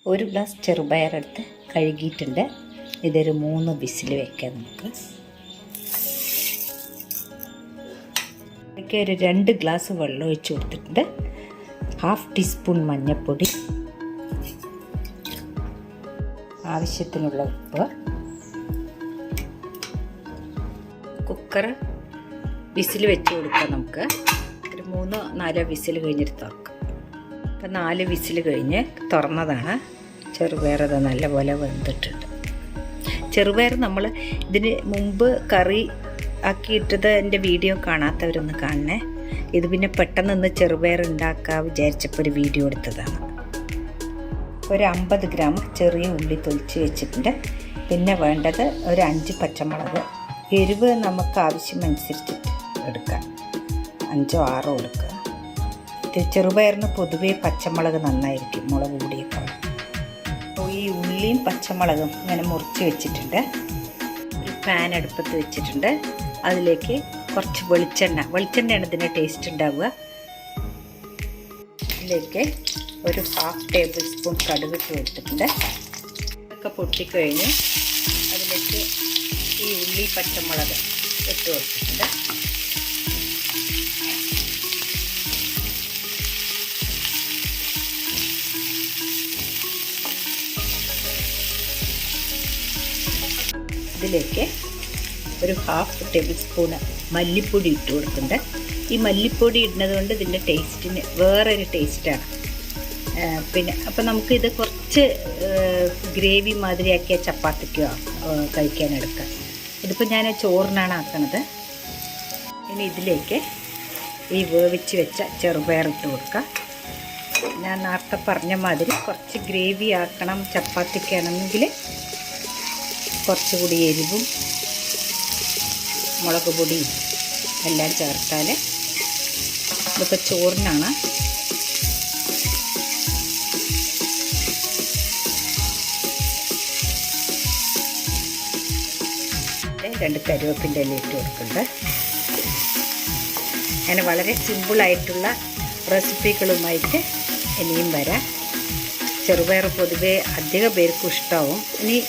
ഒരു ഗ്ലാസ് ചെറുപയറെടുത്ത് കഴുകിയിട്ടുണ്ട്. ഇതൊരു 3 വിസിൽ വയ്ക്കാം നമുക്ക്. ഇതിലേക്ക് ഒരു 2 ഗ്ലാസ് വെള്ളം ഒഴിച്ച് കൊടുത്തിട്ടുണ്ട്. 1/2 ടീസ്പൂൺ മഞ്ഞൾപ്പൊടി, ആവശ്യത്തിനുള്ള ഉപ്പ്. കുക്കർ വിസിൽ വെച്ച് കൊടുക്കാം നമുക്ക്. ഒരു 3-4 വിസിൽ കഴിഞ്ഞിട്ട് തുറക്കാം. ഇപ്പം 4 വിസിൽ കഴിഞ്ഞ് തുറന്നതാണ്. ചെറുപയർ അത് നല്ലപോലെ വെന്തിട്ടുണ്ട്. ചെറുപയർ നമ്മൾ ഇതിന് മുമ്പ് കറി ആക്കിയിട്ടത് എൻ്റെ വീഡിയോ കാണാത്തവരൊന്ന് കാണണേ. ഇത് പിന്നെ പെട്ടെന്ന് ചെറുപയർ ഉണ്ടാക്കാൻ വിചാരിച്ചപ്പോൾ ഒരു വീഡിയോ എടുത്തതാണ്. ഒരു 50 ഗ്രാം ചെറിയ ഉള്ളി തൊലിച്ച് വെച്ചിട്ടുണ്ട്. പിന്നെ വേണ്ടത് ഒരു 5 പച്ചമുളക്. എരിവ് നമുക്ക് ആവശ്യമനുസരിച്ചിട്ട് എടുക്കാം. 5 6 എടുക്കുക. ചെറുപയറിന് പൊതുവേ പച്ചമുളക് നന്നായിരിക്കും, മുളക് പൊടിയൊക്കെ. അപ്പോൾ ഈ ഉള്ളിയും പച്ചമുളകും ഇങ്ങനെ മുറിച്ച് വെച്ചിട്ടുണ്ട്. ഒരു പാൻ അടുപ്പത്ത് വെച്ചിട്ടുണ്ട്. അതിലേക്ക് കുറച്ച് വെളിച്ചെണ്ണയാണ് ഇതിന് ടേസ്റ്റ് ഉണ്ടാവുക. ഇതിലേക്ക് ഒരു 1/2 ടേബിൾ സ്പൂൺ കടുക് ഇട്ട് കൊടുത്തിട്ടുണ്ട്. ഇതൊക്കെ പൊട്ടിക്കഴിഞ്ഞ് അതിലേക്ക് ഈ ഉള്ളി പച്ചമുളക് ഇട്ട് കൊടുത്തിട്ടുണ്ട്. ഇതിലേക്ക് ഒരു 1/2 ടേബിൾ സ്പൂണ് മല്ലിപ്പൊടി ഇട്ട് കൊടുക്കുന്നുണ്ട്. ഈ മല്ലിപ്പൊടി ഇടുന്നത് കൊണ്ട് ഇതിൻ്റെ ടേസ്റ്റിന് വേറൊരു ടേസ്റ്റാണ്. പിന്നെ അപ്പോൾ നമുക്കിത് കുറച്ച് ഗ്രേവി മാതിരിയാക്കിയ ചപ്പാത്തിക്കോ കഴിക്കാനെടുക്കാം. ഇതിപ്പോൾ ഞാൻ ചോറിനാണ് ആക്കുന്നത്. ഇനി ഇതിലേക്ക് ഈ വേവിച്ച് വെച്ച ചെറുപയർ ഇട്ട് കൊടുക്കുക. ഞാൻ നേരത്തെ പറഞ്ഞ മാതിരി കുറച്ച് ഗ്രേവി ആക്കണം ചപ്പാത്തിക്കാണെങ്കിൽ. കുറച്ചുകൂടി എരിവും മുളക് പൊടിയും എല്ലാം ചേർത്താൽ. ഇതിപ്പോൾ ചോറിനാണ്. രണ്ട് കരുവേപ്പിൻ്റെ ഇല ഇട്ട് കൊടുക്കുന്നുണ്ട്. അങ്ങനെ വളരെ സിമ്പിളായിട്ടുള്ള റെസിപ്പികളുമായിട്ട് ഇനിയും വരാം. ചെറുപയർ പൊതുവേ അധികം പേർക്കും ഇഷ്ടമാവും. ഇനി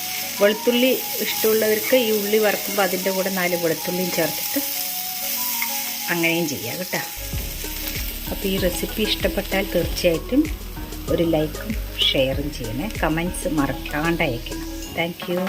വെളുത്തുള്ളി ഇഷ്ടമുള്ളവർക്ക് ഈ ഉള്ളി വറുക്കുമ്പോൾ അതിൻ്റെ കൂടെ 4 വെളുത്തുള്ളിയും ചേർത്തിട്ട് അങ്ങനെയും ചെയ്യാം കേട്ടോ. അപ്പോൾ ഈ റെസിപ്പി ഇഷ്ടപ്പെട്ടാൽ തീർച്ചയായിട്ടും ഒരു ലൈക്കും ഷെയറും ചെയ്യണേ. കമൻറ്റ്സ് മറക്കാണ്ട് അയക്കണം. Thank you.